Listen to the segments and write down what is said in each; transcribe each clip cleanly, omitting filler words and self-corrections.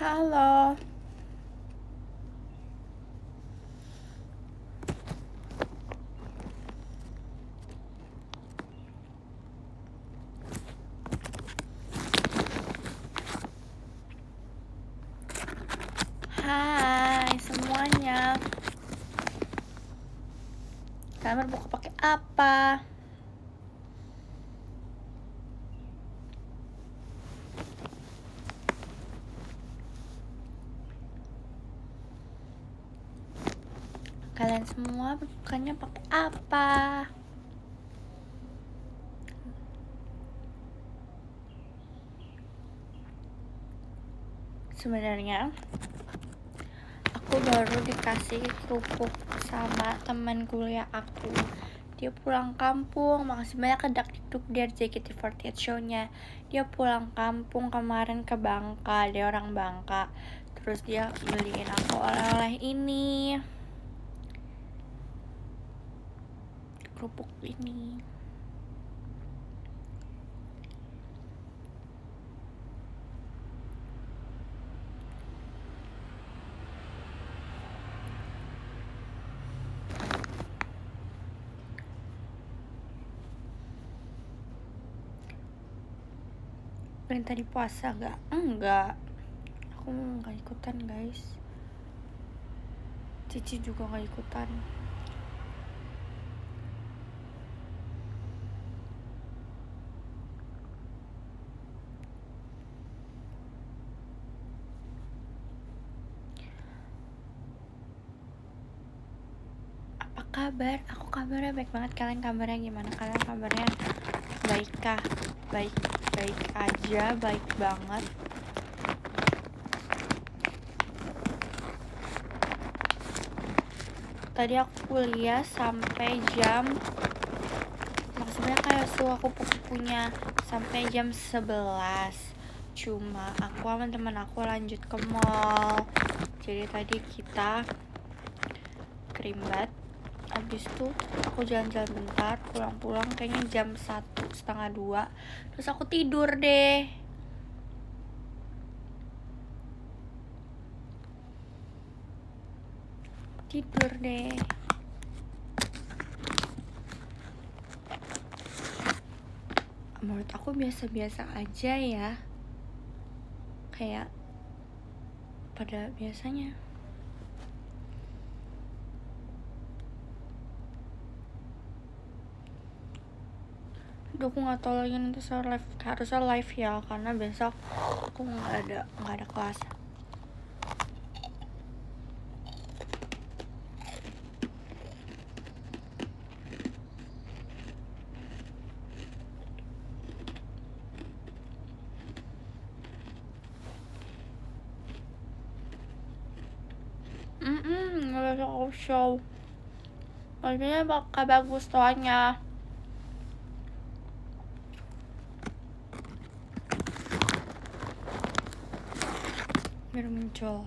Halo. Hai semuanya. Kalian berbuka pakai apa? Kalian semua berbukanya pakai apa? Sebenarnya aku baru dikasih kerupuk sama teman kuliah aku. Dia pulang kampung. Makasih banyak ke Dakdikduk dari JKT48 show-nya. Dia pulang kampung kemarin ke Bangka. Dia orang Bangka. Terus dia beliin aku oleh-oleh ini, kerupuk ini. Kalian tadi puasa gak? Enggak. Aku gak ikutan guys. Cici juga gak ikutan. Apa kabar? Aku kabarnya baik banget. Kalian kabarnya gimana? Kalian kabarnya baik kah? Baik aja, baik banget. Tadi aku kuliah sampai jam, maksudnya kayak aku punya sampai jam 11. Cuma aku sama teman aku lanjut ke mall. Jadi tadi kita kerimbat. Abis itu aku jalan-jalan bentar, pulang-pulang kayaknya jam 1:30. Terus aku tidur deh. Menurut aku biasa-biasa aja ya, kayak pada biasanya. Aduh, aku nggak tahu lagi nanti harusnya live ya, karena besok aku nggak ada kelas. Nggak besok aku show. Maksudnya bakal bagus soalnya. Biar muncul.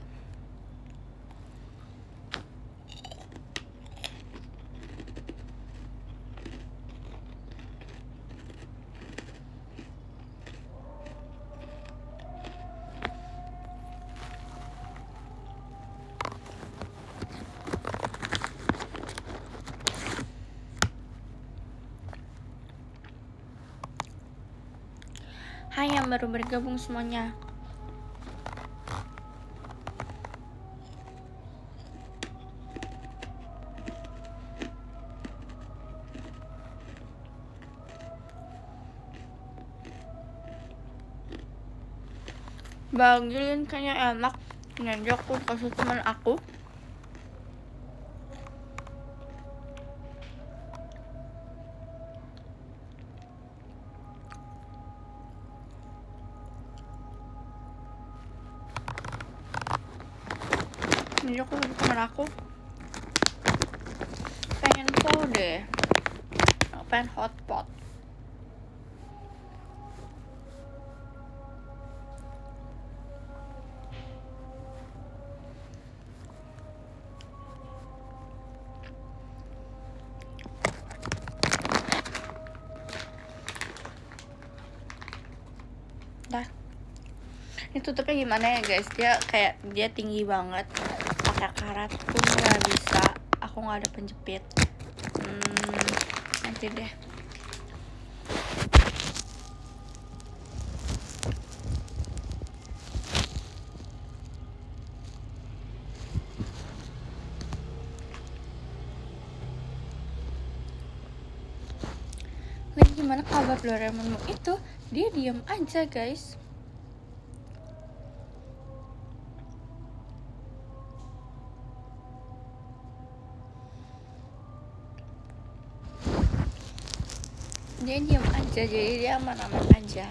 Hai yang baru bergabung semuanya. Bagilin kayaknya enak. Nanti aku kasih teman aku. Nanti aku kasih teman aku. Pengen full deh. Pengen hotpot. Dah. Ini tutupnya gimana ya guys, dia tinggi banget, pakai karat pun nggak bisa, aku nggak ada penjepit. Nanti deh. Lagi gimana kabar Doraemonmu itu? Dia diam aja guys. Dia diam aja, jadi dia aman-aman aja.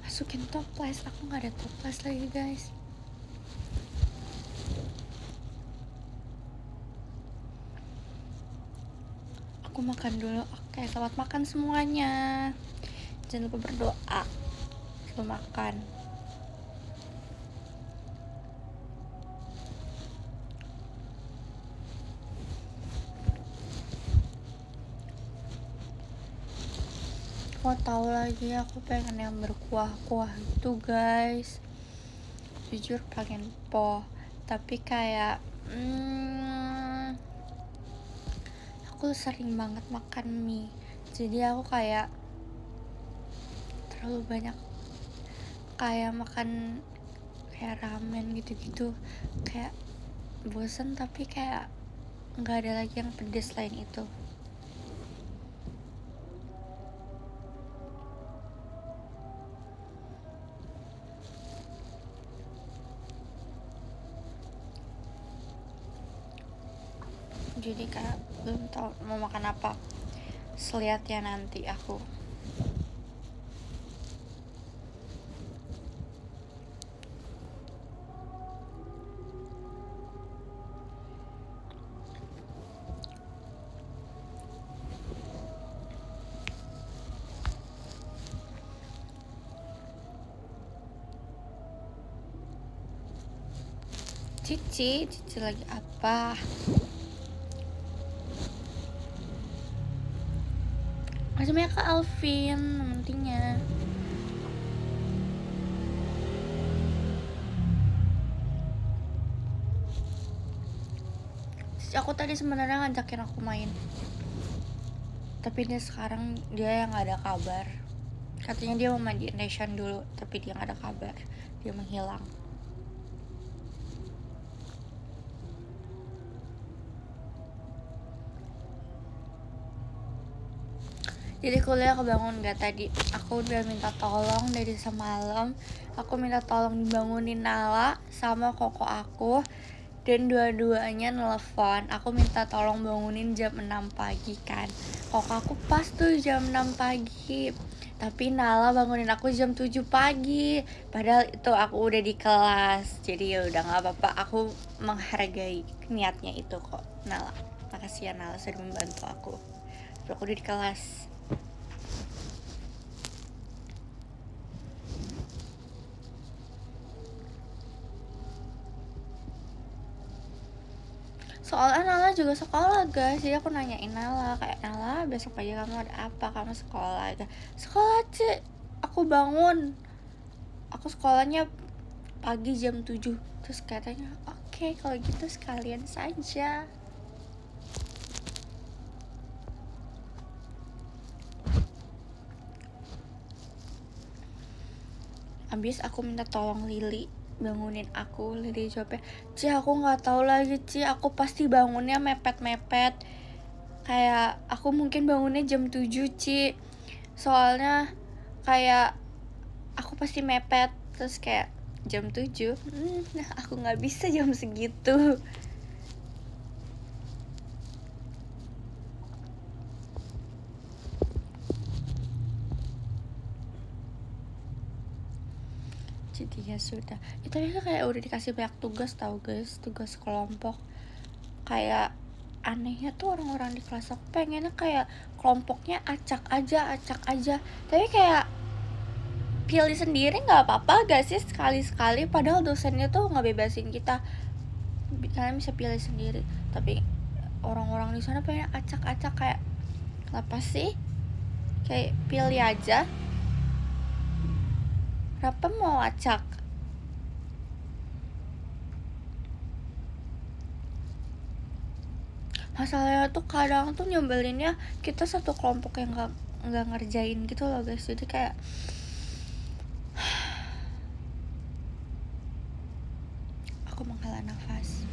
Masukin toples, aku nggak ada toples lagi guys. Aku makan dulu. Oke, selamat makan semuanya. Jangan lupa berdoa sebelum makan. Mau tahu lagi, aku pengen yang berkuah-kuah gitu guys. Jujur pengen tapi kayak aku sering banget makan mie, jadi aku kayak terlalu banyak kayak makan kayak ramen gitu-gitu, kayak bosen, tapi kayak nggak ada lagi yang pedes lain itu. Jadi kayak belum tahu mau makan apa, selihat ya nanti aku. Cici lagi apa? Macamnya ke Alvin nantinya. Aku tadi sebenarnya ngajakin aku main, tapi sekarang dia yang nggak ada kabar. Katanya dia mau mandiin Nation dulu, tapi dia nggak ada kabar, dia menghilang. Jadi kuliah kebangun gak tadi? Aku udah minta tolong dari semalam. Aku minta tolong dibangunin Nala sama koko aku, dan dua-duanya nelfon. Aku minta tolong bangunin jam 6 pagi kan. Koko aku pas tuh jam 6 pagi, tapi Nala bangunin aku jam 7 pagi. Padahal itu aku udah di kelas. Jadi ya udah gak apa-apa, aku menghargai niatnya itu kok Nala. Makasih ya Nala sudah membantu aku. Tapi aku udah di kelas. Soalnya Nala juga sekolah guys, jadi aku nanyain Nala kayak, Nala besok pagi kamu ada apa, kamu sekolah? Sekolah Cik, aku bangun, aku sekolahnya pagi jam 7. Terus katanya oke, kalau gitu sekalian saja. Abis aku minta tolong Lili bangunin aku. Lili jawabnya, Ci aku nggak tahu lagi Ci, aku pasti bangunnya mepet-mepet. Kayak aku mungkin bangunnya jam 7 Ci, soalnya kayak aku pasti mepet. Terus kayak jam 7, aku nggak bisa jam segitu. Jadi ya sudah. Tapi kayak udah dikasih banyak tugas tau guys, tugas kelompok. Kayak anehnya tuh orang-orang di kelas aku pengennya kayak kelompoknya acak aja. Tapi kayak pilih sendiri nggak apa-apa gak sih sekali-sekali, padahal dosennya tuh nggak bebasin kita. kalian bisa pilih sendiri. Tapi orang-orang di sana pengen acak-acak, kayak apa sih, kayak pilih aja. Kenapa mau acak? Masalahnya tuh kadang tuh nyebelinnya kita satu kelompok yang nggak ngerjain gitu loh guys. Jadi kayak aku menghela nafas.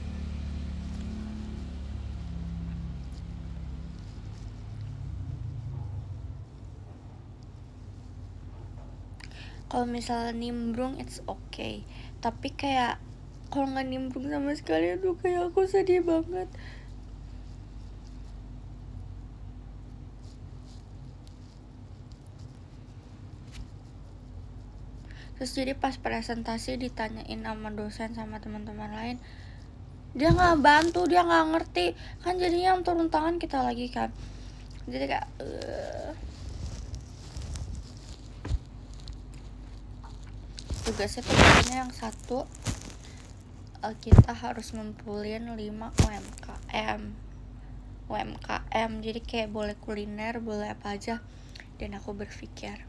Kalau misalnya nimbrung it's okay, tapi kayak kalau nggak nimbrung sama sekali tuh kayak aku sedih banget. Terus jadi pas presentasi ditanyain sama dosen sama teman-teman lain, dia nggak bantu, dia nggak ngerti kan, jadinya yang turun tangan kita lagi kan. Jadi kayak tugasnya tuh biasanya yang satu, kita harus ngumpulin 5 UMKM. Jadi kayak boleh kuliner, boleh apa aja. Dan aku berpikir,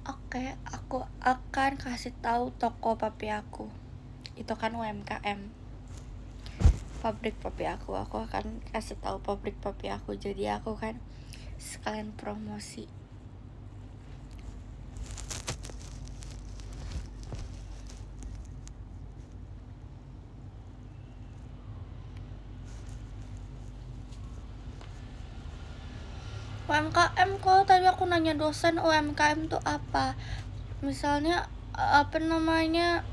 oke, aku akan kasih tahu toko papi aku. Itu kan UMKM, pabrik papi aku akan kasih tahu pabrik papi aku. Jadi aku kan sekalian promosi. UMKM, kalau tadi aku nanya dosen UMKM tuh apa, misalnya apa namanya,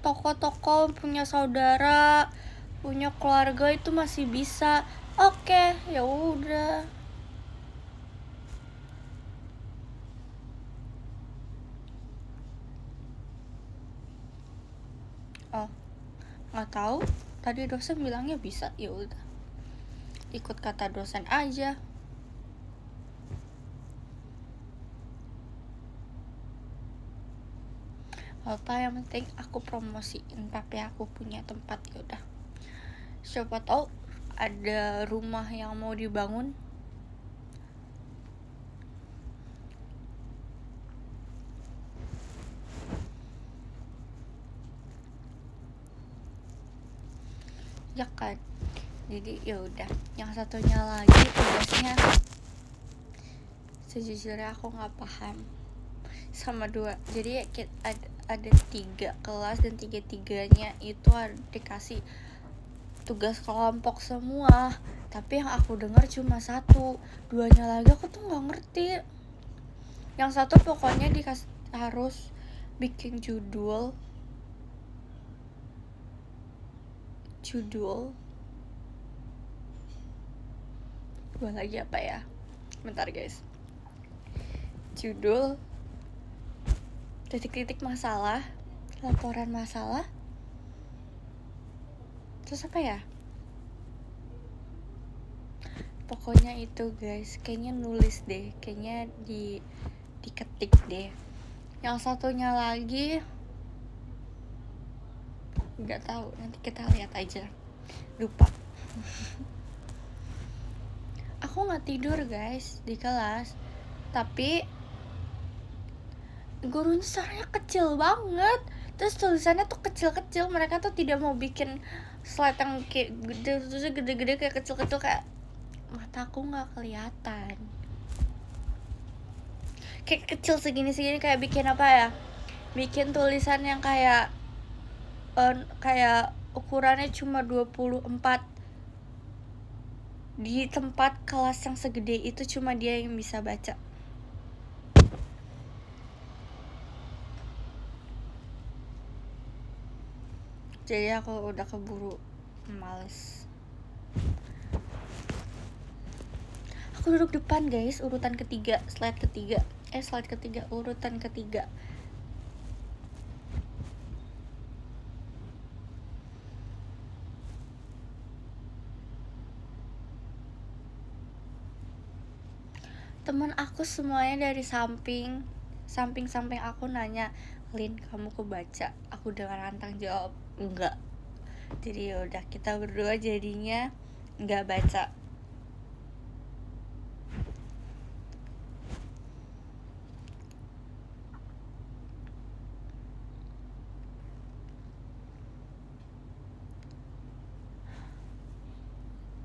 toko-toko punya saudara, punya keluarga itu masih bisa. Oke, ya udah. Oh, nggak tahu. Tadi dosen bilangnya bisa, ya udah. Ikut kata dosen aja. Apa yang penting aku promosiin papi aku punya tempat, ya udah. Siapa tahu ada rumah yang mau dibangun. Ya kan. Jadi ya udah. Yang satunya lagi tugasnya, sejujurnya aku nggak paham sama 2. Jadi ada 3 kelas dan 3-tiganya itu dikasih tugas kelompok semua. Tapi yang aku dengar cuma 1, 2-nya lagi aku tuh nggak ngerti. Yang satu pokoknya harus bikin judul 2 lagi apa ya, bentar guys, judul titik-titik masalah, laporan masalah, terus apa ya, pokoknya itu guys. Kayaknya nulis deh, kayaknya diketik deh. Yang satunya lagi nggak tahu, nanti kita lihat aja, lupa. Aku nggak tidur guys di kelas, tapi gurunya suaranya kecil banget, terus tulisannya tuh kecil-kecil. Mereka tuh tidak mau bikin slide yang kayak gede-gede, kayak kecil-kecil, kayak mataku nggak kelihatan, kayak kecil segini-segini, kayak bikin apa ya, bikin tulisan yang kayak ukurannya cuma 24 di tempat kelas yang segede itu, cuma dia yang bisa baca. Jadi aku udah keburu males. Aku duduk depan guys, urutan ketiga, slide ketiga, urutan ketiga. Teman aku semuanya dari samping aku nanya, Lin, kamu kebaca? Aku dengan lantang jawab, enggak. Jadi udah kita berdua jadinya nggak baca.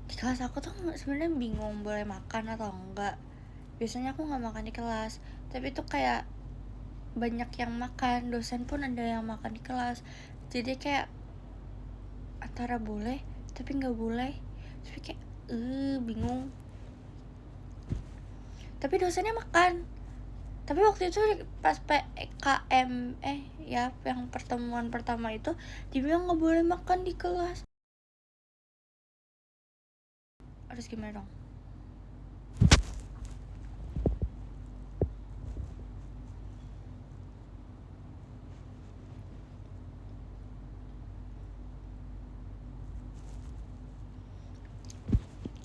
Di kelas aku tuh sebenarnya bingung boleh makan atau enggak. Biasanya aku nggak makan di kelas, tapi tuh kayak banyak yang makan, dosen pun ada yang makan di kelas. Jadi kayak antara boleh tapi nggak boleh, tapi kayak bingung. Tapi dosennya makan. Tapi waktu itu pas PKM ya yang pertemuan pertama itu dibilang nggak boleh makan di kelas. Harus gimana dong?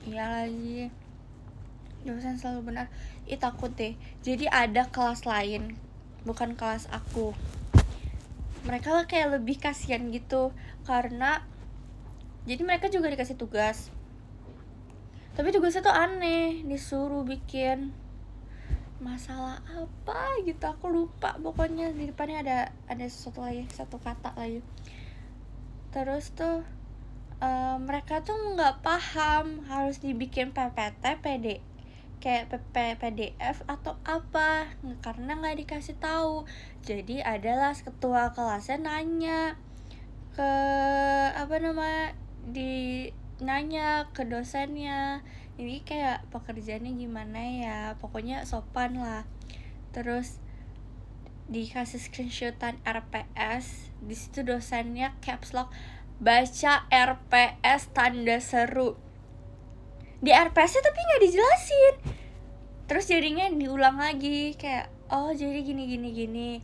Iya lagi, dosen selalu benar. Takut deh. Jadi ada kelas lain, bukan kelas aku. Mereka kayak lebih kasihan gitu karena jadi mereka juga dikasih tugas. Tapi tugasnya tuh aneh, disuruh bikin masalah apa gitu, aku lupa. Pokoknya di depannya ada satu kata lagi. Terus tuh mereka tuh nggak paham harus dibikin PPT, kayak PDF atau apa, karena nggak dikasih tahu. Jadi adalah ketua kelasnya nanya ke nanya ke dosennya, ini kayak pekerjaannya gimana ya, pokoknya sopan lah. Terus dikasih screenshotan RPS, di situ dosennya caps lock, baca RPS tanda seru di RPS-nya tapi nggak dijelasin. Terus jadinya diulang lagi kayak jadi gini.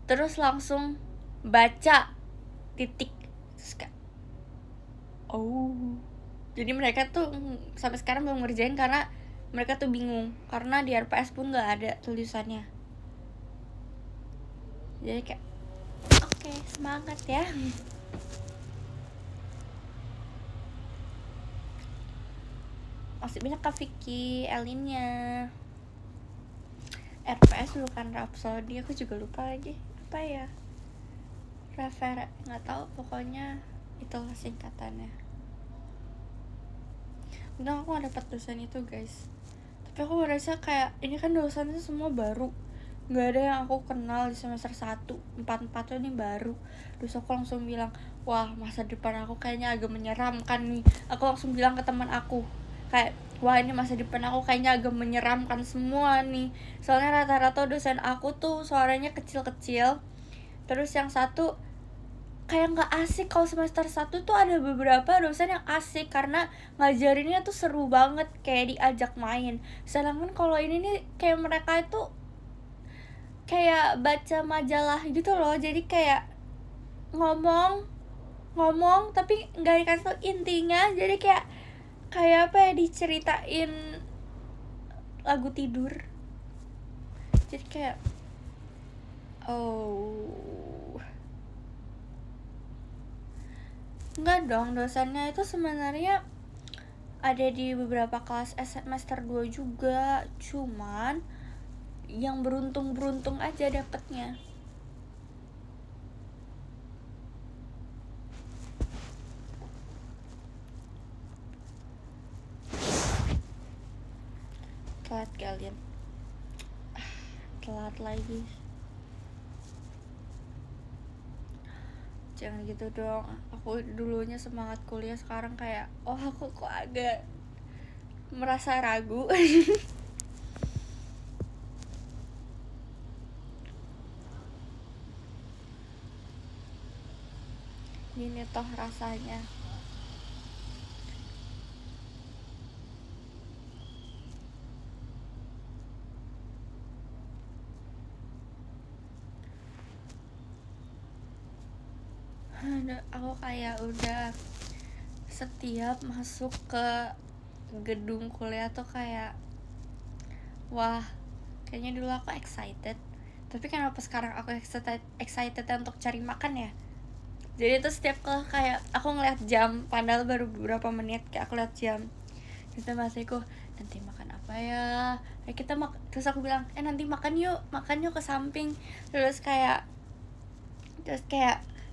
Terus langsung baca titik. Terus kayak jadi mereka tuh sampai sekarang belum ngerjain karena mereka tuh bingung karena di RPS pun nggak ada tulisannya. Jadi kayak oke, semangat ya. Masih banyak Kak Vicky, Elinnya. RPS bukan Rhapsody, aku juga lupa lagi apa ya, nggak tahu, pokoknya itulah singkatannya. Udah aku gak dapat dosen itu guys, tapi aku merasa kayak ini kan dosennya semua baru, nggak ada yang aku kenal di semester 1, 4 tuh ini baru. Terus aku langsung bilang, wah masa depan aku kayaknya agak menyeramkan nih. Aku langsung bilang ke teman aku kayak, wah ini masa depan aku kayaknya agak menyeramkan semua nih. Soalnya rata-rata dosen aku tuh suaranya kecil-kecil. Terus yang satu kayak nggak asik. Kalau semester 1 tuh ada beberapa dosen yang asik karena ngajarinnya tuh seru banget, kayak diajak main. Sedangkan kalau ini nih kayak mereka itu kayak baca majalah gitu loh. Jadi kayak ngomong tapi nggak dikasih tau intinya. Jadi kayak apa ya, diceritain lagu tidur. Jadi kayak enggak dong, dosennya itu sebenarnya ada di beberapa kelas semester 2 juga, cuman yang beruntung aja dapetnya. Telat kalian, telat lagi. Jangan gitu dong, aku dulunya semangat kuliah, sekarang kayak aku kok agak merasa ragu. Gini toh rasanya. Aku kayak udah setiap masuk ke gedung kuliah tuh kayak, wah kayaknya dulu aku excited, tapi kenapa sekarang aku excited untuk cari makan ya. Jadi tuh setiap kelas kayak aku ngeliat jam, padahal baru beberapa menit, kayak aku lihat jam. Terus masihku, nanti makan apa ya? Terus aku bilang, nanti makan yuk ke samping. Terus kayak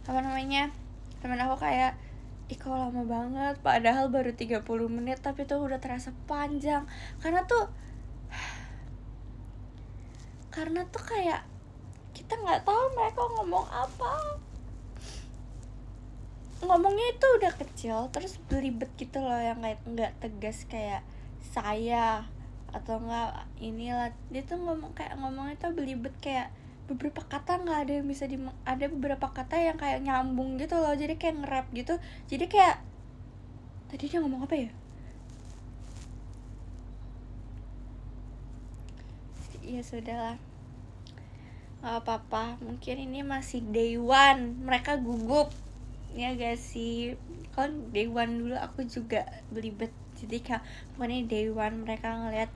apa namanya, temen aku kayak, ih kok lama banget, padahal baru 30 menit tapi tuh udah terasa panjang. Karena tuh kayak kita nggak tahu mereka ngomong apa. Ngomongnya itu udah kecil, terus belibet gitu loh, yang nggak tegas kayak saya atau enggak inilah. Dia tuh ngomongnya tuh belibet, kayak beberapa kata nggak ada yang bisa ada beberapa kata yang kayak nyambung gitu loh, jadi kayak nge-rap gitu. Jadi kayak tadi dia ngomong apa ya? Ya sudahlah, nggak apa-apa, mungkin ini masih day one, mereka gugup ya gak sih. Kan day one dulu aku juga belibet, jadi kayak pokoknya day one mereka ngelihat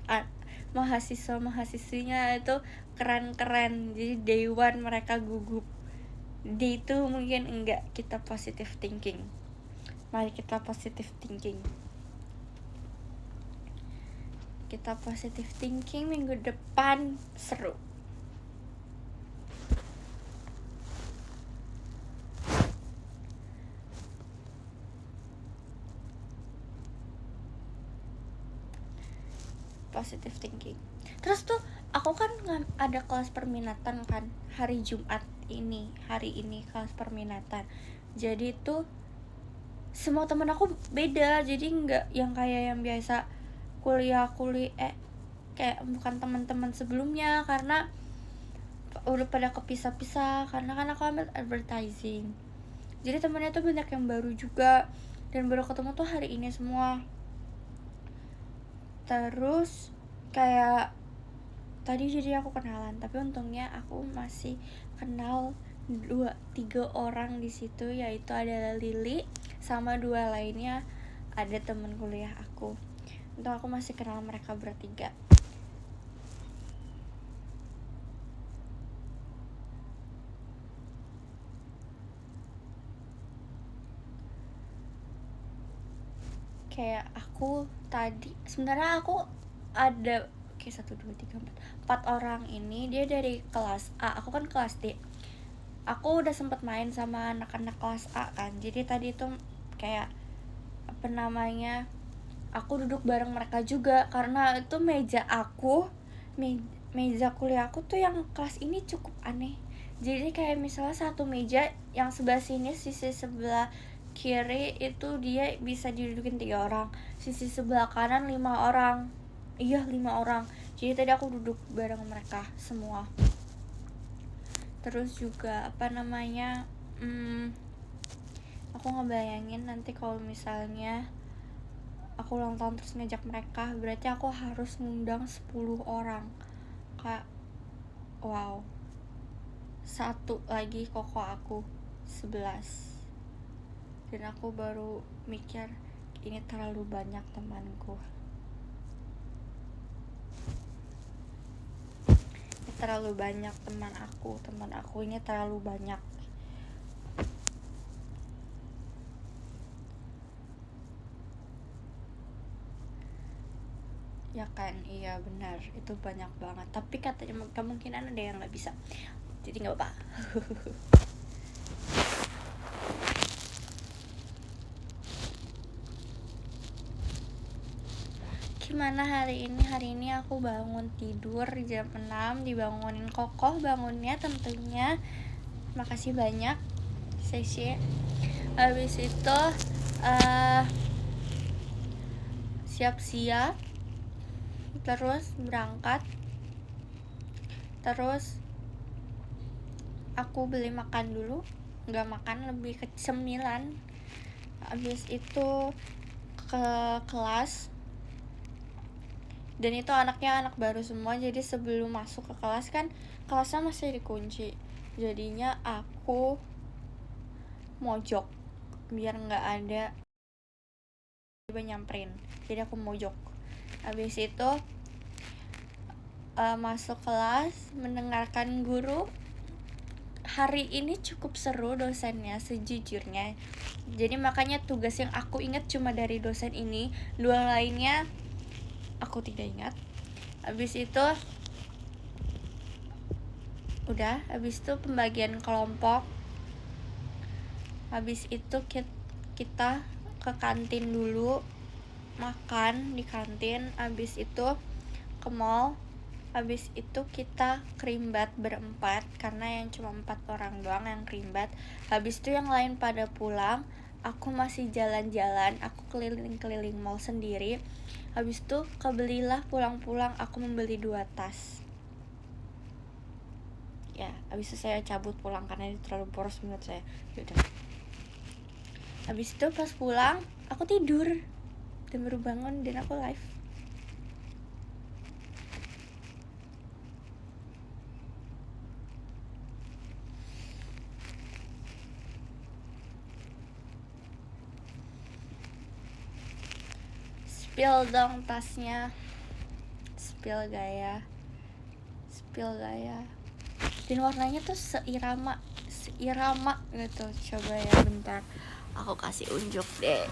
mahasiswinya itu keren-keren, jadi day one mereka gugup. Day itu mungkin enggak, kita positive thinking. Mari kita positive thinking. Kita positive thinking, minggu depan seru. Positive thinking. Terus tuh aku kan ada kelas perminatan kan hari Jumat ini, kelas perminatan. Jadi tuh semua teman aku beda, jadi nggak yang kayak yang biasa kuliah kayak bukan teman-teman sebelumnya, karena udah pada kepisah-pisah, karena kan aku ambil advertising. Jadi temennya tuh banyak yang baru juga, dan baru ketemu tuh hari ini semua. Terus kayak tadi jadi aku kenalan, tapi untungnya aku masih kenal 2-3 orang di situ, yaitu adalah Lili sama 2 lainnya, ada temen kuliah aku. Untuk aku masih kenal mereka bertiga. Kayak aku tadi sebenarnya aku ada kayak 1, 2, 3, 4 orang ini, dia dari kelas A, aku kan kelas D. Aku udah sempet main sama anak-anak kelas A kan, jadi tadi tuh kayak apa namanya, aku duduk bareng mereka juga, karena itu meja kuliah aku tuh yang kelas ini cukup aneh. Jadi kayak misalnya satu meja yang sebelah sini, sisi sebelah kiri itu dia bisa didudukin 3 orang, sisi sebelah kanan 5 orang. Iya, 5 orang. Jadi tadi aku duduk bareng mereka semua. Terus juga apa namanya, aku ngebayangin nanti kalau misalnya aku ulang tahun terus ngajak mereka, berarti aku harus ngundang 10 orang. Kayak wow. Satu lagi koko aku 11. Dan aku baru mikir, ini terlalu banyak temanku. Ini terlalu banyak teman aku ini terlalu banyak. Ya kan, iya benar, itu banyak banget. Tapi katanya kemungkinan ada yang nggak bisa, jadi nggak apa-apa. Gimana hari ini aku bangun tidur jam 6, dibangunin kokoh bangunnya tentunya. Makasih banyak Sesi. Habis itu siap-siap, terus berangkat. Terus aku beli makan dulu, nggak makan, lebih ke cemilan. Habis itu ke kelas, dan itu anaknya anak baru semua, jadi sebelum masuk ke kelas kan kelasnya masih dikunci, jadinya aku mojok biar nggak ada nyamperin, jadi aku mojok. Habis itu masuk kelas, mendengarkan guru hari ini cukup seru dosennya sejujurnya. Jadi makanya tugas yang aku ingat cuma dari dosen ini, 2 lainnya aku tidak ingat. Habis itu pembagian kelompok. Habis itu kita ke kantin dulu, makan di kantin. Habis itu ke mall. Habis itu kita kerimbat berempat, karena yang cuma 4 orang doang yang kerimbat. Habis itu yang lain pada pulang, aku masih jalan-jalan, aku keliling-keliling mall sendiri. Habis itu kebelilah pulang-pulang aku membeli 2 tas. Ya, habis itu saya cabut pulang karena ini terlalu boros menurut saya. Yaudah. Habis itu pas pulang, aku tidur dan baru bangun dan aku live. Spill dong tasnya. Spill gaya. Dan warnanya tuh seirama gitu. Coba ya bentar, aku kasih unjuk deh.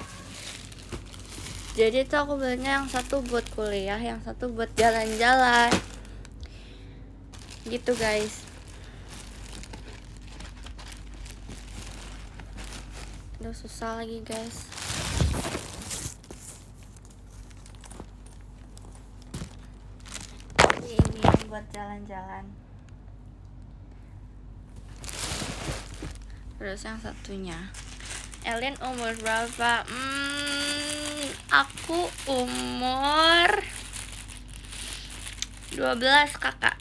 Jadi tuh aku belinya yang satu buat kuliah, yang satu buat jalan-jalan gitu guys. Udah susah lagi guys. Ini buat jalan-jalan. Terus yang satunya, Elin umur berapa? Aku umur 12 kakak.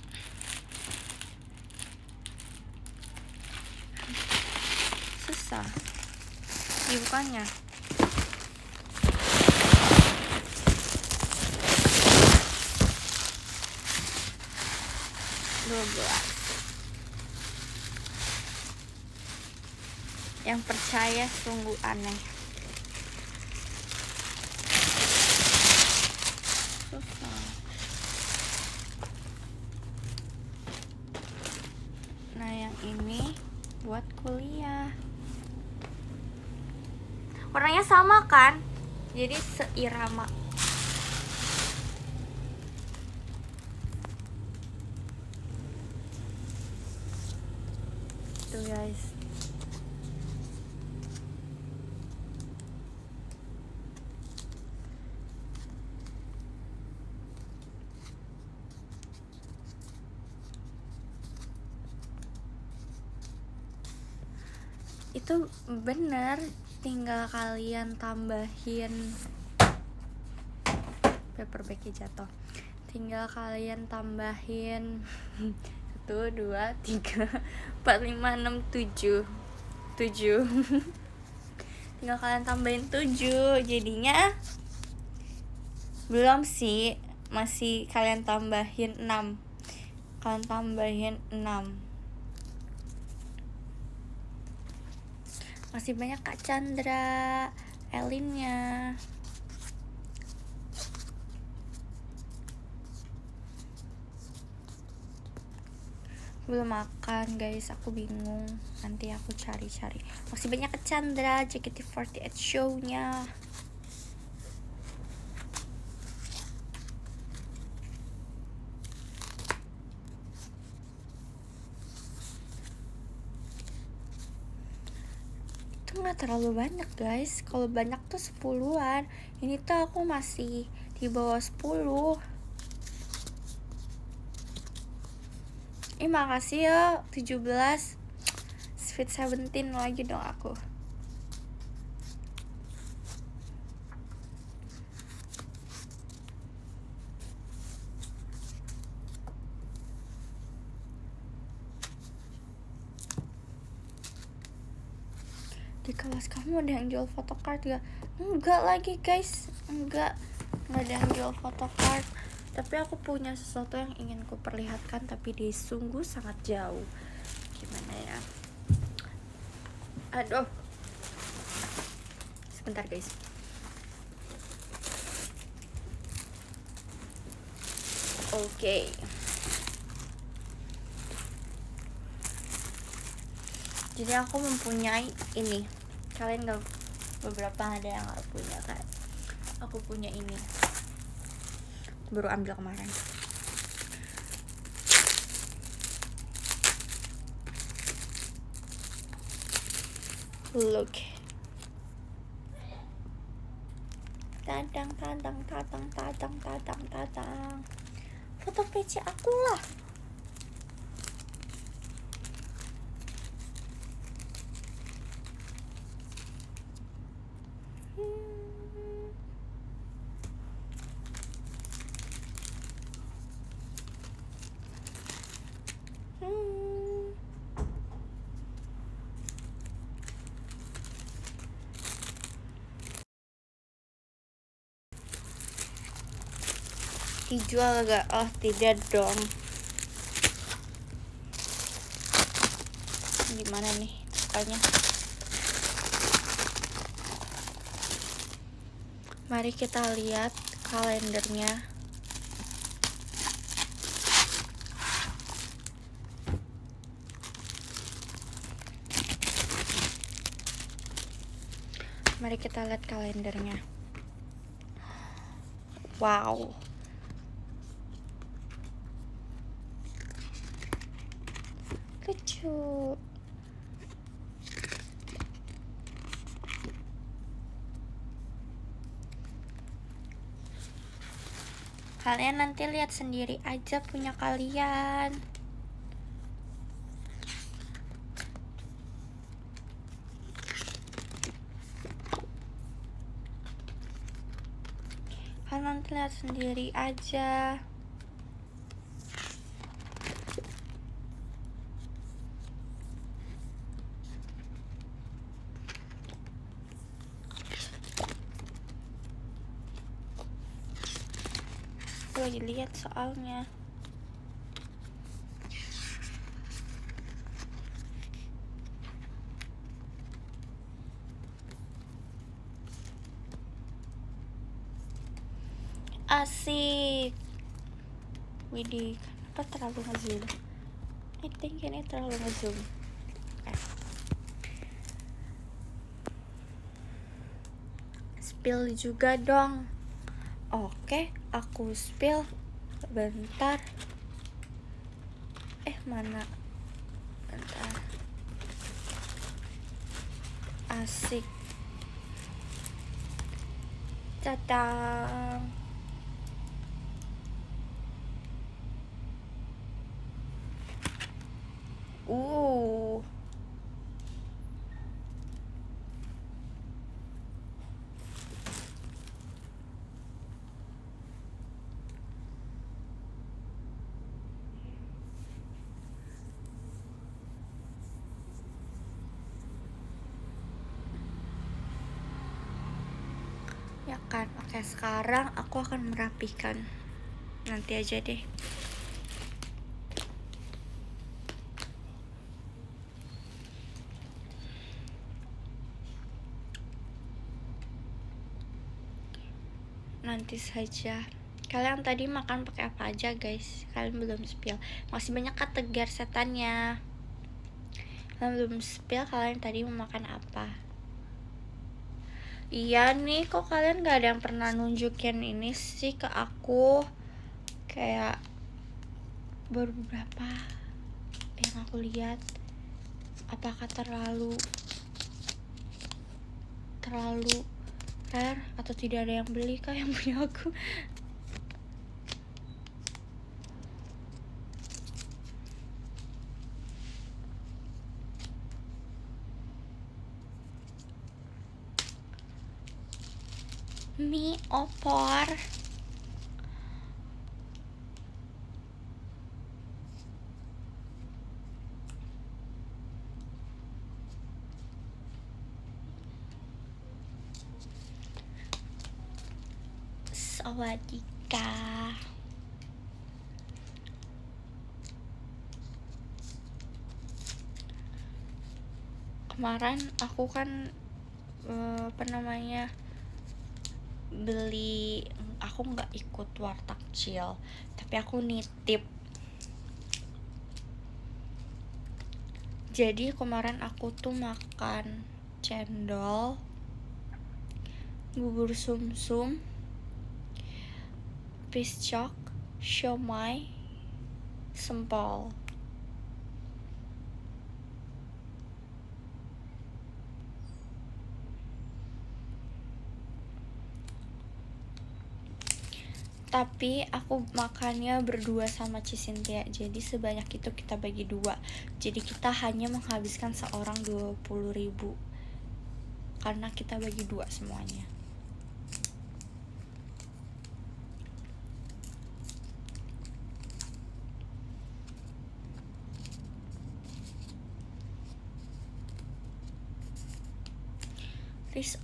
Susah dibukanya. Yang percaya sungguh aneh. Susah. Nah yang ini buat kuliah. Warnanya sama kan? Jadi seirama. Tuh guys. Itu bener, tinggal kalian tambahin. Paperbacknya jatuh. Tinggal kalian tambahin 1, 2, 3, 4, 5, 6, 7 tinggal kalian tambahin 7. Jadinya belum sih, masih kalian tambahin 6. Masih banyak Kak Chandra, Elinnya. Belum makan guys, aku bingung. Nanti aku cari-cari. Masih banyak Kak Chandra, JKT48 show-nya. Nggak terlalu banyak guys. Kalau banyak tuh 10-an. Ini tuh aku masih di bawah 10. Makasih ya 17. Sweet 17 lagi dong aku. Di kelas kamu ada yang jual photocard gak? Enggak lagi guys, enggak ada yang jual photocard. Tapi aku punya sesuatu yang ingin ku perlihatkan, tapi di sungguh sangat jauh. Gimana ya? Aduh, sebentar guys. Oke. Jadi aku mempunyai ini. Kalian gak, beberapa ada yang gak punya kan. Aku punya ini, baru ambil kemarin. Look. Tadang. Foto PC aku lah. Dijual gak? Oh tidak dong. Gimana nih bukanya? Mari kita lihat kalendernya. Mari kita lihat kalendernya. Wow. Lucu. Kalian nanti lihat sendiri aja punya kalian. Kalian nanti lihat sendiri aja. Aku lagi lihat soalnya. Asik. Widih, kenapa terlalu ngezoom? I think ini terlalu ngezoom. Spill juga dong. Oke, aku spill. Bentar. Mana? Bentar. Asik. Cadang. Ya kan, oke, sekarang aku akan merapikan. Nanti aja deh. Nanti saja. Kalian tadi makan pakai apa aja guys? Kalian belum spill. Masih banyak kategori setannya. Kalian belum spill, kalian tadi mau makan apa? Iya nih, kok kalian gak ada yang pernah nunjukin ini sih ke aku. Kayak baru beberapa yang aku lihat. Apakah terlalu rare atau tidak ada yang beli kah yang punya aku? Mie opor. Sawadika. Kemarin aku kan beli, aku nggak ikut warteg chill, tapi aku nitip Jadi kemarin aku tuh makan cendol, bubur sumsum, piscok, siomay, sempol. Tapi aku makannya berdua sama Cisintia. Jadi sebanyak itu kita bagi dua. Jadi kita hanya menghabiskan seorang 20.000 karena kita bagi dua semuanya.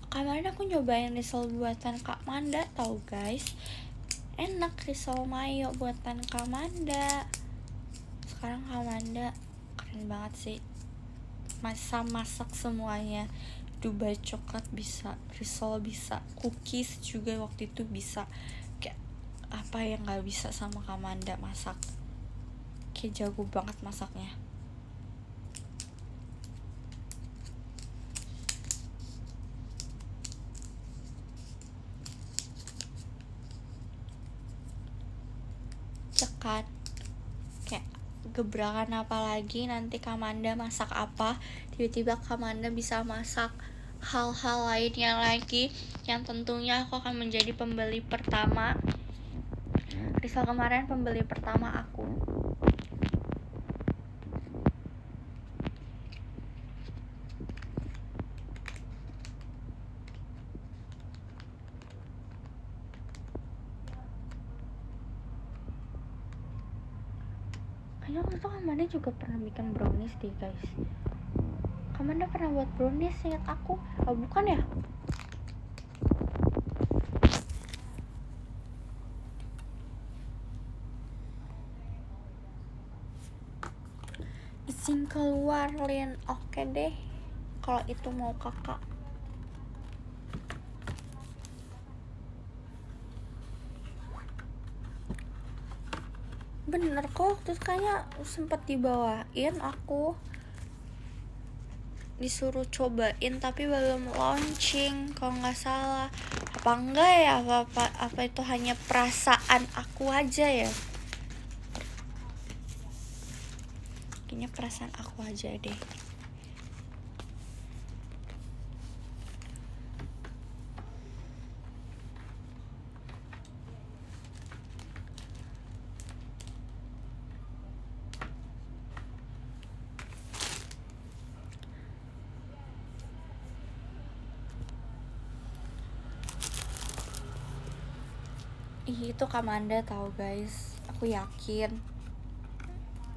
Kemarin aku nyobain risol buatan Kak Manda tau guys. Enak risol mayo buatan Kak Manda. Sekarang Kak Manda keren banget sih, masak semuanya. Dubai coklat bisa, risol bisa, cookies juga waktu itu bisa. Kayak apa yang nggak bisa sama Kak Manda masak. Kayak jago banget masaknya. Cekat kayak gebrakan apa lagi nanti Kamanda masak apa, tiba-tiba Kamanda bisa masak hal-hal lainnya lagi yang tentunya aku akan menjadi pembeli pertama. Risol kemarin pembeli pertama aku. Kayaknya waktu itu Kamanda juga pernah bikin brownies deh guys. Kamanda pernah buat brownies ingat aku. Oh bukan ya? Izin keluar Lin. Oke deh kalau itu mau kakak. Bener kok, terus kayaknya sempet dibawain, aku disuruh cobain tapi belum launching kalau nggak salah. Apa enggak ya, apa itu hanya perasaan aku aja ya? Kayaknya perasaan aku aja deh. Itu Kamanda tahu guys, aku yakin,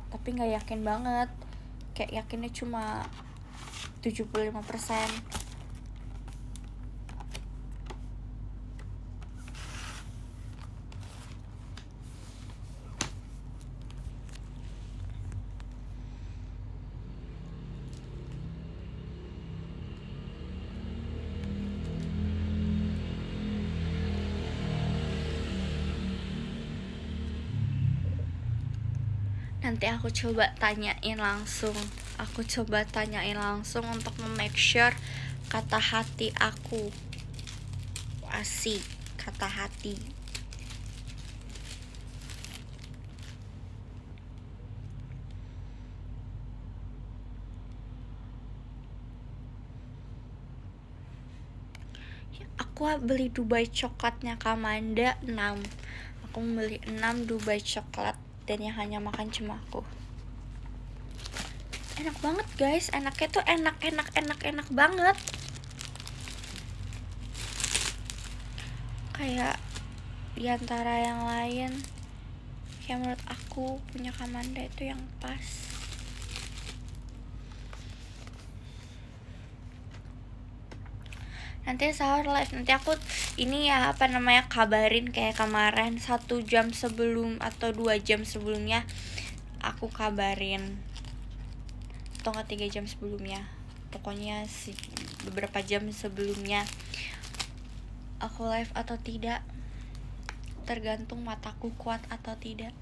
tapi nggak yakin banget, kayak yakinnya cuma 75%. Nanti aku coba tanyain langsung. Untuk make sure kata hati aku asik, kata hati. Aku beli Dubai coklatnya Kamanda 6. Aku beli 6 Dubai coklat dan yang hanya makan cuma aku. Enak banget guys, enaknya tuh enak banget. Kayak diantara yang lain, kayak menurut aku punya Kamanda itu yang pas. Nanti sahur live, nanti aku ini ya kabarin kayak kemarin 1 jam sebelum atau 2 jam sebelumnya aku kabarin, atau nggak 3 jam sebelumnya, pokoknya beberapa jam sebelumnya aku live atau tidak, tergantung mataku kuat atau tidak.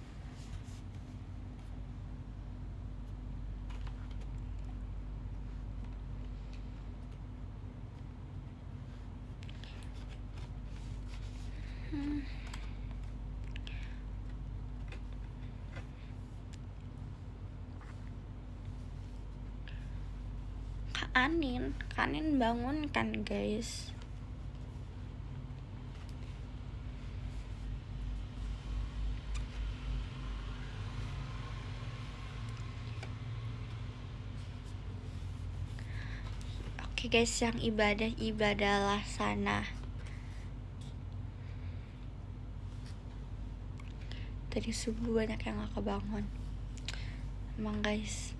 Kanin bangun kan guys. Oke guys, yang ibadahlah sana. Tadi subuh banyak yang gak kebangun emang guys.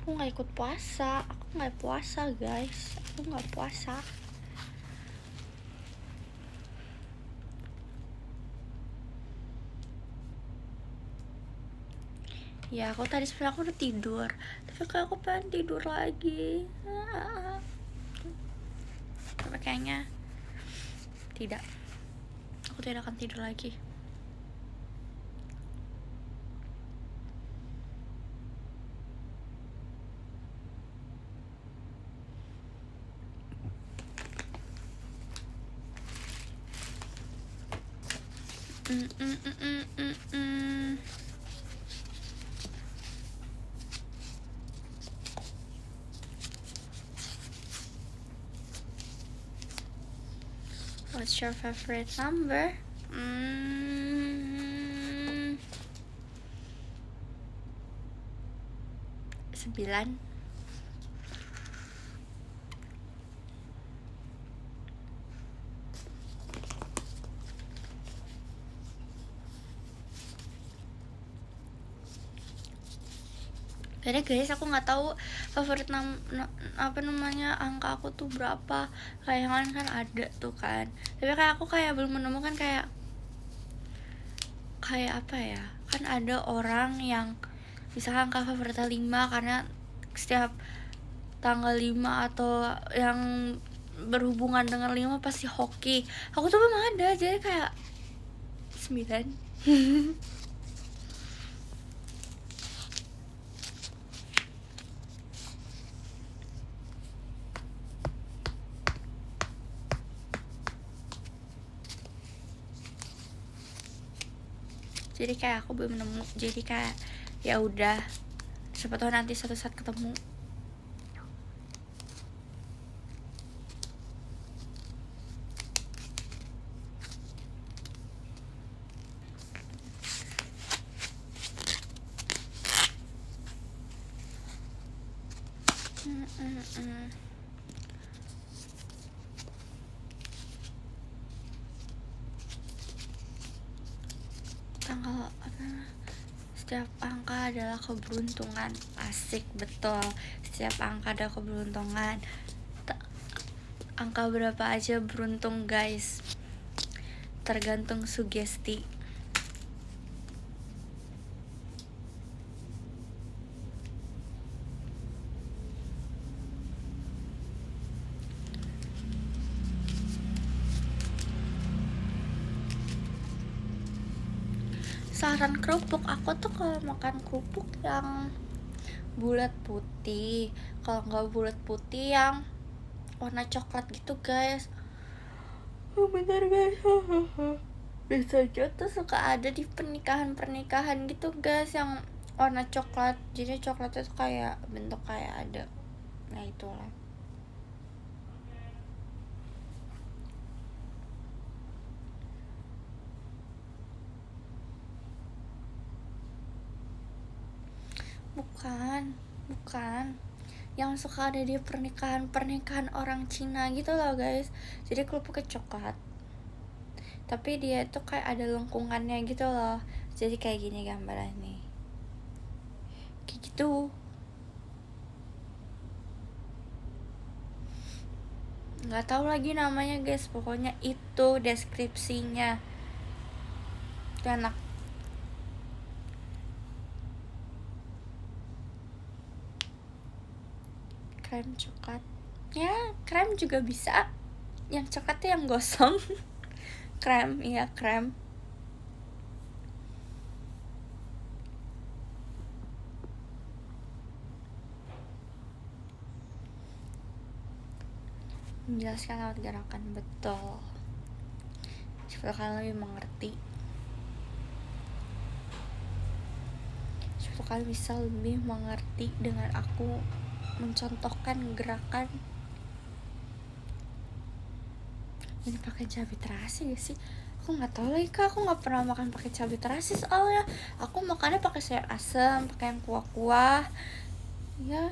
Aku gak ikut puasa. Aku gak puasa guys. Aku gak puasa. Ya aku tadi sebenernya aku udah tidur, tapi kayak aku pengen tidur lagi. Tapi kayaknya tidak. Aku tidak akan tidur lagi. What's your favorite number? 9. Karena guys, aku nggak tahu favorit angka aku tuh berapa. Kayak kan ada tuh kan, tapi kayak aku kayak belum menemukan kayak apa ya. Kan ada orang yang misalkan angka favoritnya 5 karena setiap tanggal 5 atau yang berhubungan dengan 5 pasti hoki. Aku tuh belum ada, jadi kayak 9. Jadi kayak aku belum nemu, jadi kayak ya udah, siapa tahu nanti suatu saat ketemu. Tanggal apa? Setiap angka adalah keberuntungan. Asik, betul. Setiap angka ada keberuntungan. Angka berapa aja beruntung guys, tergantung sugesti. Saran kerupuk, aku tuh kalau makan kerupuk yang bulat putih, kalau nggak bulat putih yang warna coklat gitu guys. Bentar guys. Biasanya tuh suka ada di pernikahan gitu guys yang warna coklat, jadi coklatnya tuh kayak bentuk kayak ada, nah itulah. Bukan yang suka ada di pernikahan orang Cina gitu loh guys. Jadi kerupuknya coklat, tapi dia tuh kayak ada lengkungannya gitu loh. Jadi kayak gini gambarannya, kayak gitu. Nggak tahu lagi namanya guys, pokoknya itu deskripsinya. Itu enak. Krem coklat, ya krem juga bisa. Yang coklat tuh yang gosong. Krem, iya krem. Menjelaskan lewat gerakan, betul. Supaya kalian lebih mengerti, supaya kalian bisa lebih mengerti dengan aku mencontohkan gerakan. Ini pakai cabai terasi gak sih? Aku nggak tahu lagi kak, aku nggak pernah makan pakai cabai terasi soalnya. Aku makannya pakai sayur asem, pakai yang kuah-kuah ya.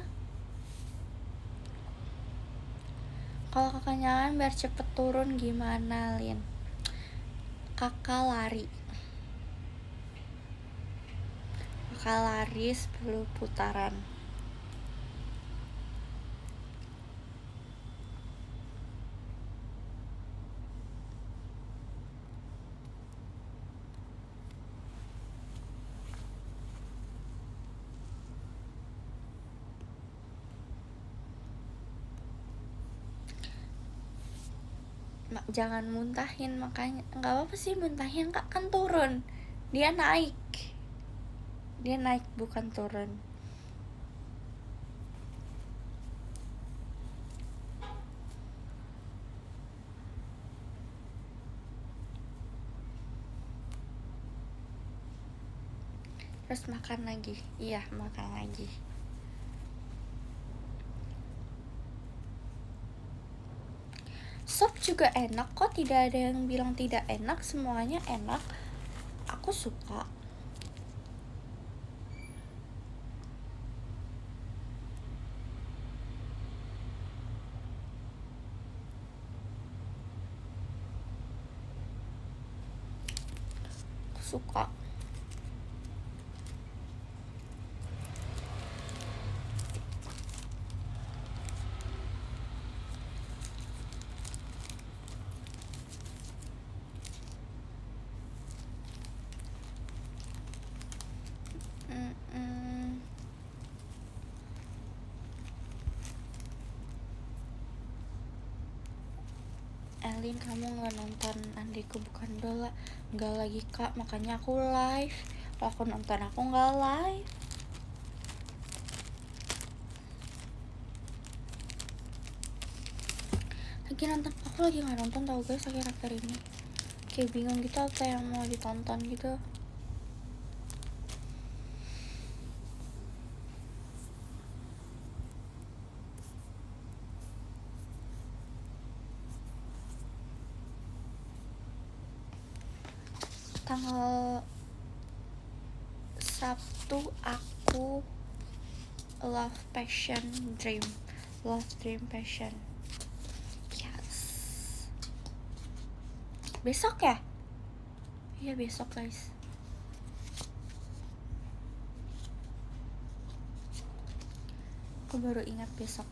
Kalau kakak nyalain biar cepet turun gimana, Lin? Kakak lari 10 putaran. Jangan muntahin, makanya nggak apa-apa sih muntahin kak, kan turun. Dia naik bukan turun. Terus makan lagi. Iya, makan lagi. Sop juga enak kok, tidak ada yang bilang tidak enak, semuanya enak. Aku suka. Aku suka. Elin, kamu nggak nonton Andaiku Bukan Dola? Nggak lagi kak, makanya aku live. Kalau aku nonton aku nggak live. Aku lagi nggak nonton tau guys akhir-akhir ini. Kayak bingung gitu apa yang mau ditonton gitu. Tanggal Sabtu aku Love Dream Passion. Yes. Besok ya? Iya besok guys. Aku baru ingat besok.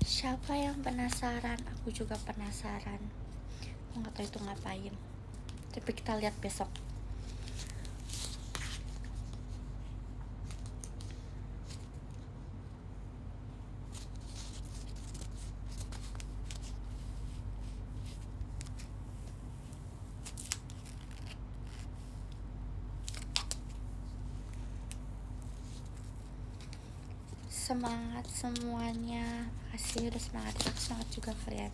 Siapa yang penasaran? Aku juga penasaran. Aku nggak tahu itu ngapain. Tapi kita lihat besok. Semangat semuanya. Makasih udah semangat. Aku semangat juga kalian.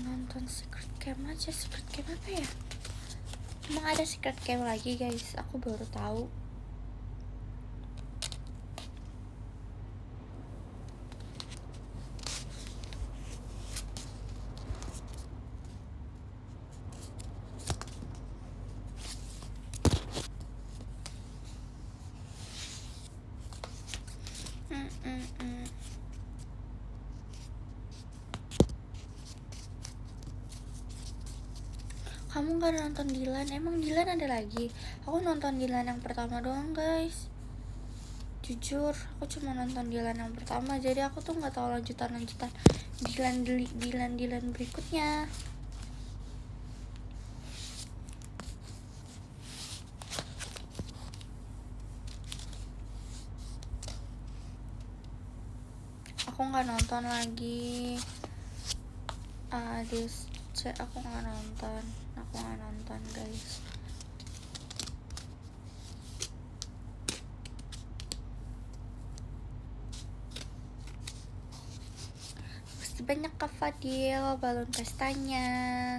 Nonton Secret Camp aja. Secret Camp apa ya? Emang ada Secret Camp lagi guys? Aku baru tahu. Kamu gak nonton Dilan? Emang Dilan ada lagi? Aku nonton Dilan yang pertama doang guys. Jujur, aku cuma nonton Dilan yang pertama. Jadi aku tuh gak tahu lanjutan Dilan berikutnya. aku nggak nonton lagi. Aku nggak nonton guys. Pasti banyak Kak Fadil balon pestanya.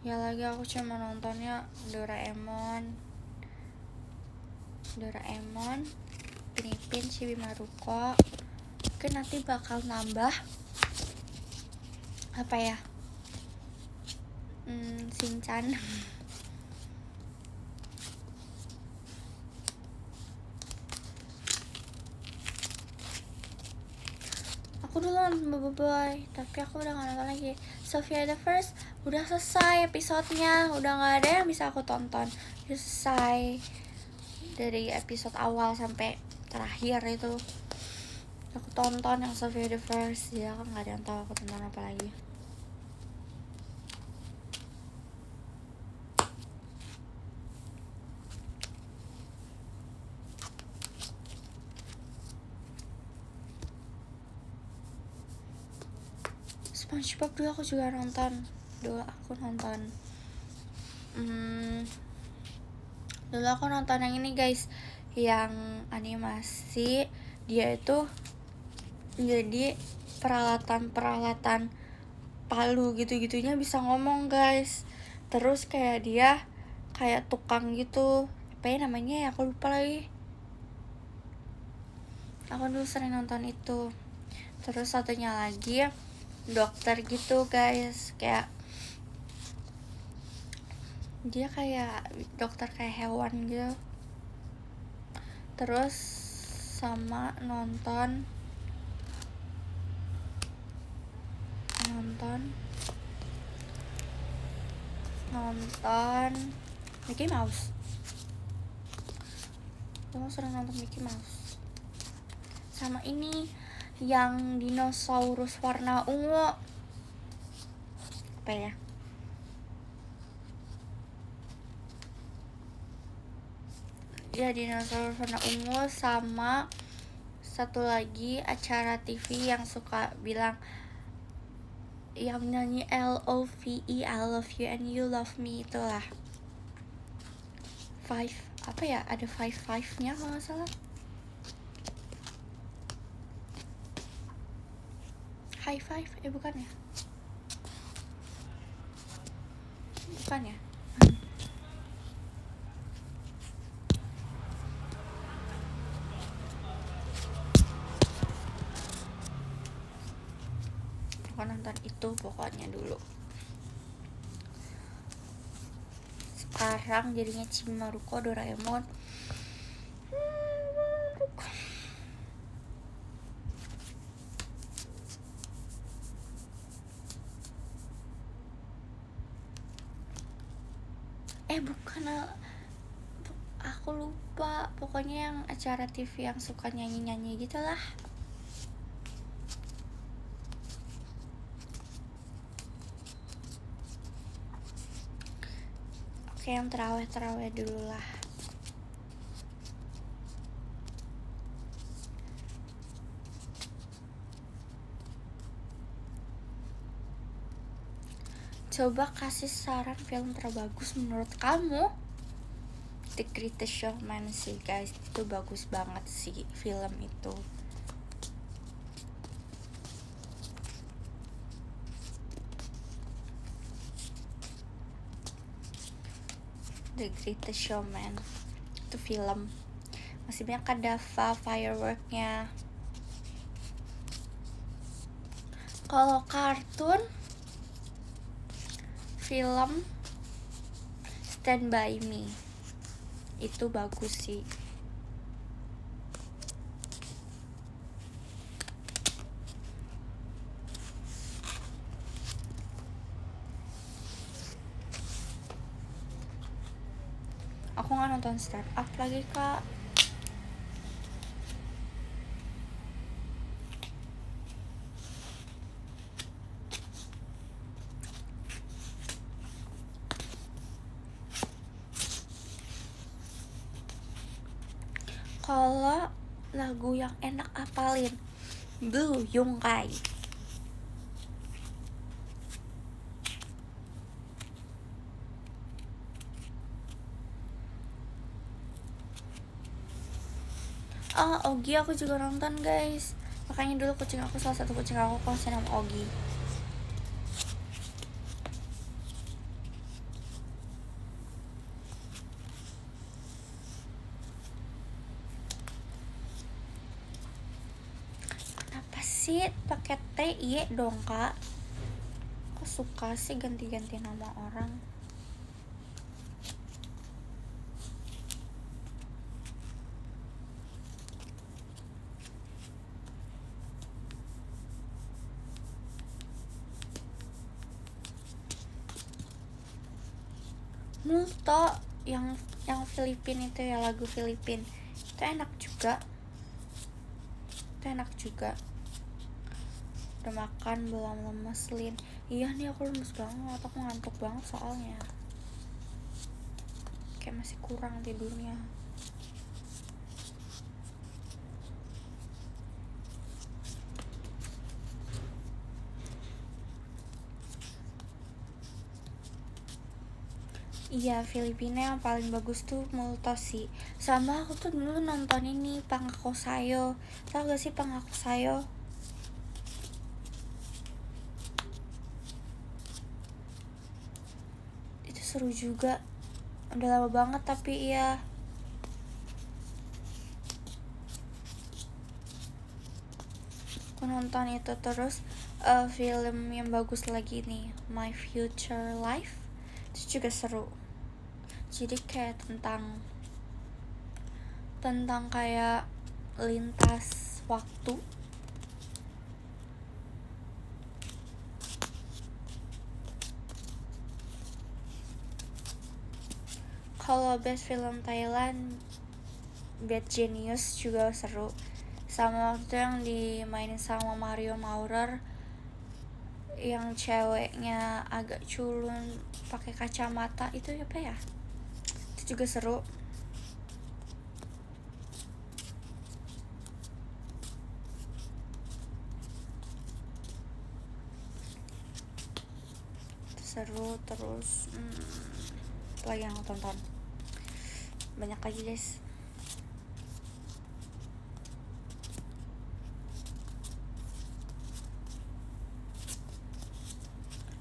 Ya lagi aku cuma nontonnya Doraemon, Pinipin, Chibi Maruko. Mungkin nanti bakal nambah apa ya, Shinchan. Aku dulu nonton Boboiboy, tapi aku udah gak nonton lagi. Sofia the First udah selesai episodenya, udah gak ada yang bisa aku tonton. Udah selesai dari episode awal sampai terakhir itu aku tonton yang Sofia the First. Ya kan gak ada yang tahu aku tonton apa lagi. SpongeBob dulu aku juga nonton. Dulu aku nonton yang ini guys, yang animasi. Dia itu jadi peralatan palu gitu-gitunya bisa ngomong guys. Terus kayak dia kayak tukang gitu, apa ya namanya ya, aku lupa lagi. Aku dulu sering nonton itu. Terus satunya lagi dokter gitu guys, kayak dia kayak dokter kayak hewan gitu. Terus sama nonton Mickey Mouse. Kamu sering nonton Mickey Mouse. Sama ini yang dinosaurus warna ungu, apa ya? Ya dinosaurus warna ungu. Sama satu lagi acara TV yang suka bilang, yang nyanyi LOVE, I love you and you love me, itulah Five, apa ya, ada five-nya kalau nggak salah. High Five, bukan ya? Bukan ya? Aku nonton itu pokoknya dulu. Sekarang jadinya Chibi Maruko, Doraemon. Bukan, aku lupa. Pokoknya yang acara TV yang suka nyanyi-nyanyi gitu lah. Oke, yang terawih dulu lah. Coba kasih saran film terbagus menurut kamu. The Greatest Showman sih guys, itu bagus banget sih film itu. The Greatest Showman itu film, masih banyak Kadava, fireworknya. Kalau kartun, film Stand By Me itu bagus sih. Aku nggak nonton Stand Up lagi kak. Kalau lagu yang enak apalin, Blue Yungkai. Ogi aku juga nonton guys. Makanya dulu salah satu kucing aku konsen sama Ogi. Kenapa sih pakai T Y dong kak? Kok suka sih ganti-ganti nama orang? Multo yang Filipin itu ya, lagu Filipin itu enak juga. Udah makan belum lemes Lin? Iya nih aku lemes banget, aku ngantuk banget soalnya kayak masih kurang tidurnya. Iya, Filipina yang paling bagus tuh Multo sih. Sama aku tuh dulu nonton ini Pangako Sayo. Tau gak sih Pangako Sayo? Itu seru juga. Udah lama banget tapi iya. Aku nonton itu terus. Film yang bagus lagi nih, My Future Life. Itu juga seru. Jadi kayak tentang kayak lintas waktu. Kalau best film Thailand, Bad Genius juga seru. Sama waktu yang dimainin sama Mario Maurer, yang ceweknya agak culun pakai kacamata, itu apa ya? Itu juga seru. Itu seru. Terus apa lagi yang aku tonton? Banyak lagi guys.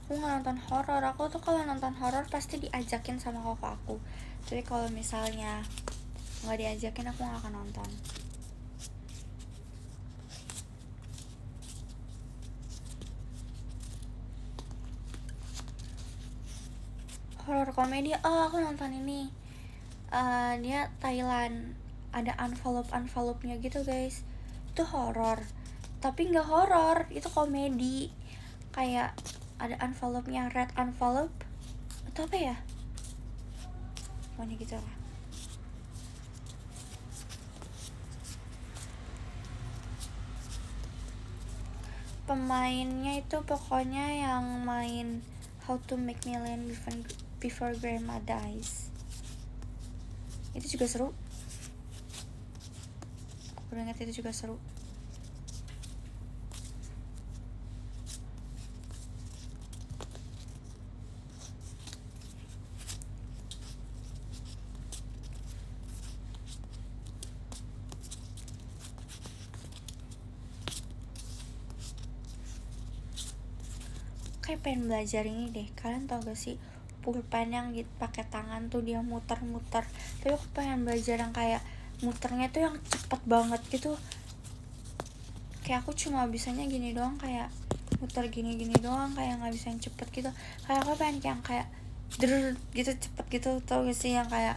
Aku nggak nonton horor. Aku tuh kalau nonton horor pasti diajakin sama kakak aku. Jadi kalau misalnya nggak diajakin aku nggak akan nonton. Horor komedi, aku nonton ini. Dia Thailand, ada envelope-nya gitu guys. Itu horor, tapi nggak horor, itu komedi. Kayak ada envelope-nya, red envelope atau apa ya, pokoknya gitu lah. Pemainnya itu pokoknya yang main How to Make Million Before Grandma Dies. Itu juga seru. Aku ingat itu juga seru. Kayak pengen belajar ini deh. Kalian tau gak sih pulpen yang pakai tangan tuh dia muter-muter? Tapi aku pengen belajar yang kayak muternya tuh yang cepet banget gitu. Kayak aku cuma bisanya gini doang, kayak muter gini doang, kayak nggak bisa yang cepet gitu. Kayak aku pengen yang kayak der gitu, cepet gitu. Tau gak sih yang kayak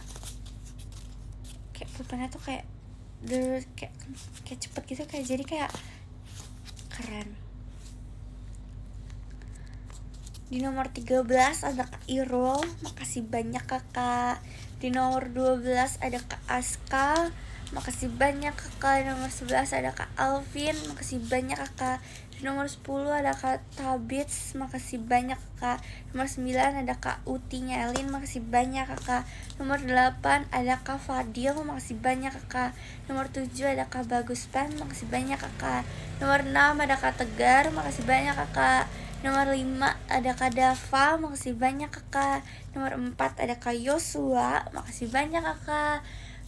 pulpennya tuh kayak der, kayak cepet gitu, kayak jadi kayak keren. Di nomor 13 ada Kak Irul, makasih banyak kakak. Di nomor 12 ada Kak Aska, makasih banyak kakak. Di nomor 11 ada Kak Alvin, makasih banyak kakak. Di Di nomor 10 ada Kak Tabits, makasih banyak Kak. Nomor 9 ada Kak Uti Nyelin, makasih banyak Kakak. Nomor 8 ada Kak Fadil, makasih banyak Kakak. Nomor 7 ada Kak Bagus Pen, makasih banyak Kakak. Nomor 6 ada Kak Tegar, makasih banyak Kakak. Nomor 5 ada Kak Dava, makasih banyak Kakak. Nomor 4 ada Kak Yosua, makasih banyak Kakak.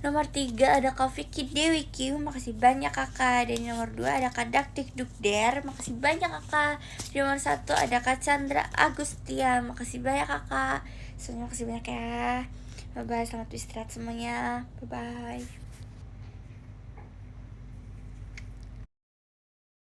Nomor 3 ada Kak Vicky Dewi Q, makasih banyak Kakak. Dan nomor 2 ada Kak Daktik Dukder, makasih banyak Kakak. Di nomor 1 ada Kak Chandra Agustia, makasih banyak Kakak. Semuanya makasih banyak ya. Bye bye, selamat istirahat semuanya. Bye bye.